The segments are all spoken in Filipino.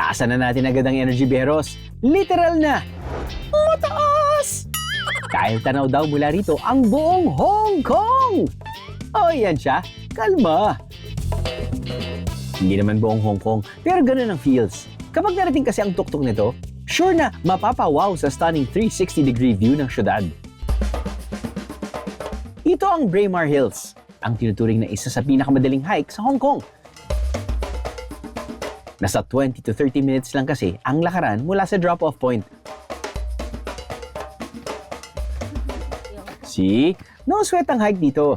Taasan na natin agad ang energy, Beros. Literal na. Mataas! Kahit tanaw daw mula rito ang buong Hong Kong. O yan siya, kalma. Hindi naman buong Hong Kong, pero ganun ang feels. Kapag narating kasi ang tuktok nito, sure na mapapawaw sa stunning 360-degree view ng syudad. Ito ang Braemar Hills, ang tinuturing na isa sa pinakamadaling hike sa Hong Kong. Nasa 20 to 30 minutes lang kasi ang lakaran mula sa drop-off point. See? No sweat ang hike dito.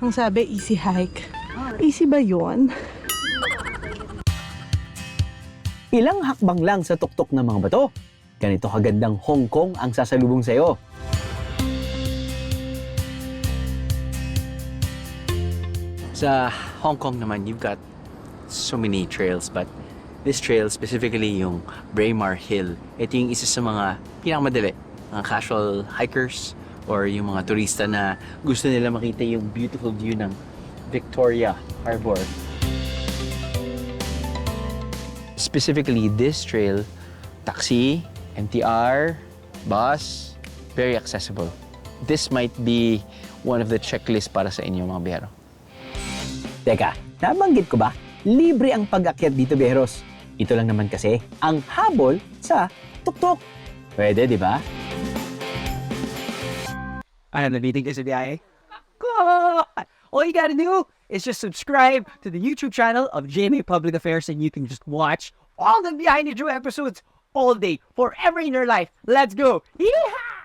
Ang sabi, easy hike. Easy ba yun? Ilang hakbang lang sa tuktok ng mga bato. Ganito kagandang Hong Kong ang sasalubong sa'yo. Sa Hong Kong naman, you've got so many trails, but this trail, specifically yung Braemar Hill, ito yung isa sa mga pinakamadali. Mga casual hikers or yung mga turista na gusto nila makita yung beautiful view ng Victoria Harbor. Specifically, this trail, taxi, MTR, bus, very accessible. This might be one of the checklists para sa inyo mga biyahero. Teka, nabanggit ko ba? Libre ang pag-akyat dito, Beros. Ito lang naman kasi ang habol sa tuktok. Pwede, di ba? Ano, nabitin ka sa Biyahe? All you gotta do is just subscribe to the YouTube channel of GMA Public Affairs and you can just watch all the Biyahe ni Drew episodes all day, forever in your life. Let's go! Yeehaw!